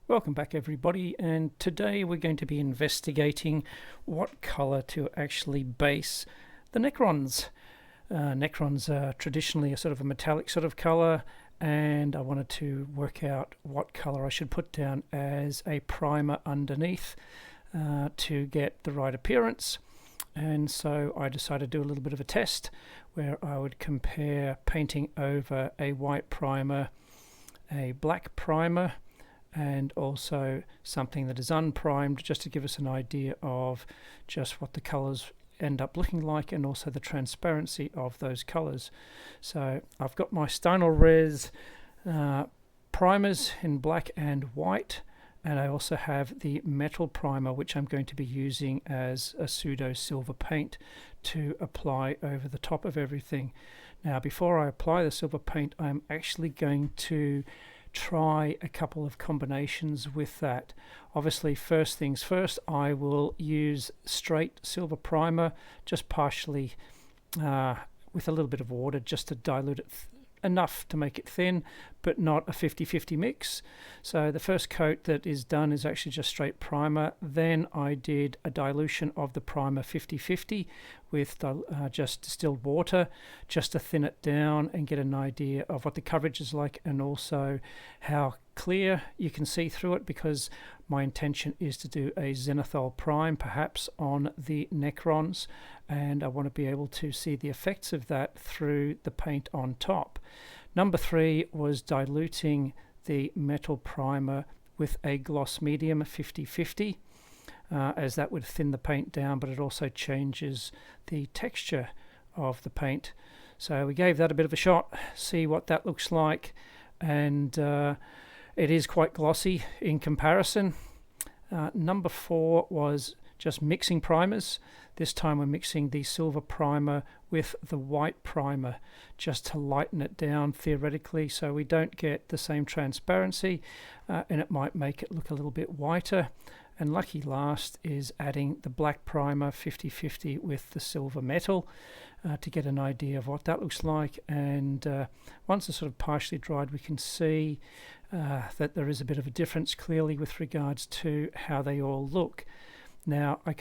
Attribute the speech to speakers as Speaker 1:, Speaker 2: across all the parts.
Speaker 1: Welcome back everybody, and today we're going to be investigating what colour to actually base the Necrons. Necrons are traditionally a sort of a metallic sort of colour, and I wanted to work out what colour I should put down as a primer underneath to get the right appearance. And so I decided to do a little bit of a test where I would compare painting over a white primer, a black primer, and also something that is unprimed, just to give us an idea of just what the colours end up looking like and also the transparency of those colours. So I've got my Stynylrez primers in black and white, and I also have the metal primer, which I'm going to be using as a pseudo silver paint to apply over the top of everything. Now, before I apply the silver paint, I'm actually going to try a couple of combinations with that. Obviously, first things first, I will use straight silver primer, just partially with a little bit of water, just to dilute it enough to make it thin, but not a 50-50 mix. So the first coat that is done is actually just straight primer. Then I did a dilution of the primer 50-50 with just distilled water, just to thin it down and get an idea of what the coverage is like, and also how clear you can see through it, because my intention is to do a zenithal prime perhaps on the Necrons, and I want to be able to see the effects of that through the paint on top. Number 3 was diluting the metal primer with a gloss medium 50-50, as that would thin the paint down, but it also changes the texture of the paint. So we gave that a bit of a shot, see what that looks like, and it is quite glossy in comparison. Number 4 was just mixing primers. This time we're mixing the silver primer with the white primer, just to lighten it down theoretically, so we don't get the same transparency, and it might make it look a little bit whiter. And lucky last is adding the black primer 50-50 with the silver metal to get an idea of what that looks like. And once it's sort of partially dried, we can see that there is a bit of a difference clearly with regards to how they all look. Now, I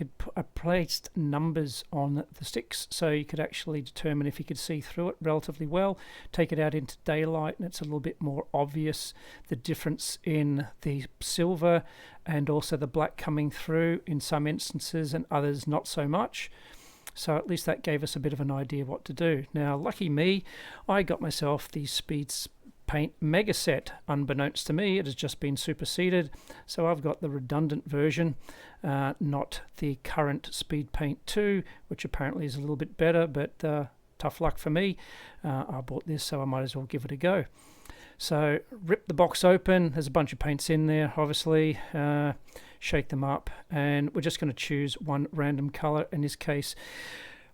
Speaker 1: placed numbers on the sticks, so you could actually determine if you could see through it relatively well. Take it out into daylight and it's a little bit more obvious, the difference in the silver and also the black coming through in some instances, and others not so much. So at least that gave us a bit of an idea what to do. Now, lucky me, I got myself the Speedpaint Mega Set. Unbeknownst to me, it has just been superseded, so I've got the redundant version, not the current Speedpaint 2, which apparently is a little bit better, but tough luck for me. I bought this, so I might as well give it a go. So rip the box open, there's a bunch of paints in there obviously, shake them up, and we're just going to choose one random color. In this case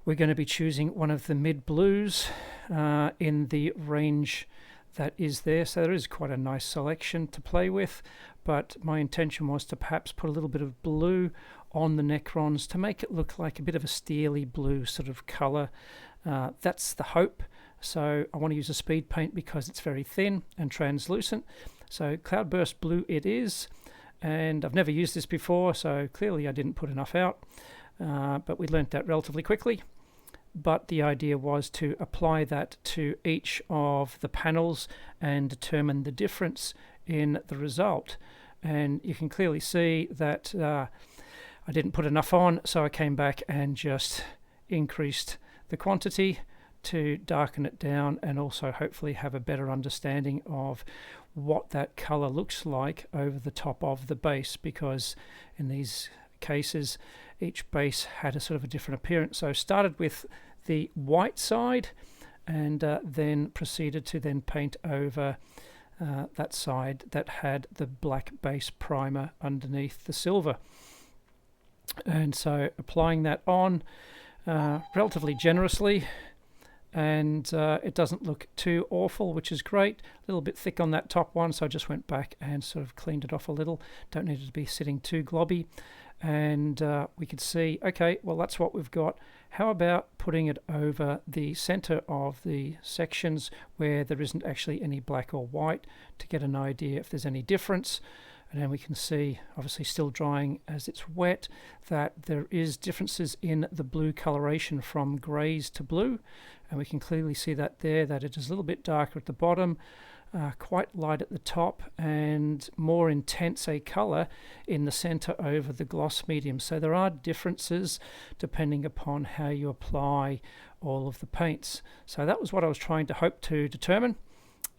Speaker 1: we're going to be choosing one of the mid blues in the range that is there, so there is quite a nice selection to play with, but my intention was to perhaps put a little bit of blue on the Necrons to make it look like a bit of a steely blue sort of color. That's the hope. So I want to use a speed paint because it's very thin and translucent. So Cloudburst Blue it is, and I've never used this before, so clearly I didn't put enough out, but we learnt that relatively quickly. But the idea was to apply that to each of the panels and determine the difference in the result. And you can clearly see that I didn't put enough on, so I came back and just increased the quantity to darken it down, and also hopefully have a better understanding of what that color looks like over the top of the base, because in these cases each base had a sort of a different appearance. So I started with the white side and then proceeded to then paint over that side that had the black base primer underneath the silver. And so applying that on relatively generously, and it doesn't look too awful, which is great. A little bit thick on that top one, so I just went back and sort of cleaned it off a little. Don't need it to be sitting too globby. And we could see, okay, well, that's what we've got. How about putting it over the center of the sections where there isn't actually any black or white, to get an idea if there's any difference. And then we can see, obviously still drying as it's wet, that there is differences in the blue coloration from greys to blue. And we can clearly see that there, that it is a little bit darker at the bottom, quite light at the top, and more intense a colour in the centre over the gloss medium. So there are differences depending upon how you apply all of the paints. So that was what I was trying to hope to determine.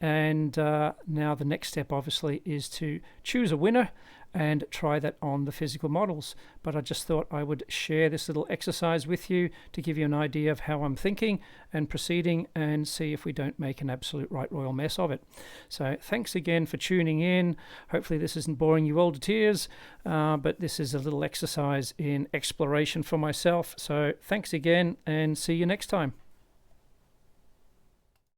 Speaker 1: And now the next step obviously is to choose a winner and try that on the physical models. But I just thought I would share this little exercise with you to give you an idea of how I'm thinking and proceeding, and see if we don't make an absolute right royal mess of it. So thanks again for tuning in. Hopefully this isn't boring you all to tears, but this is a little exercise in exploration for myself. So thanks again, and see you next time.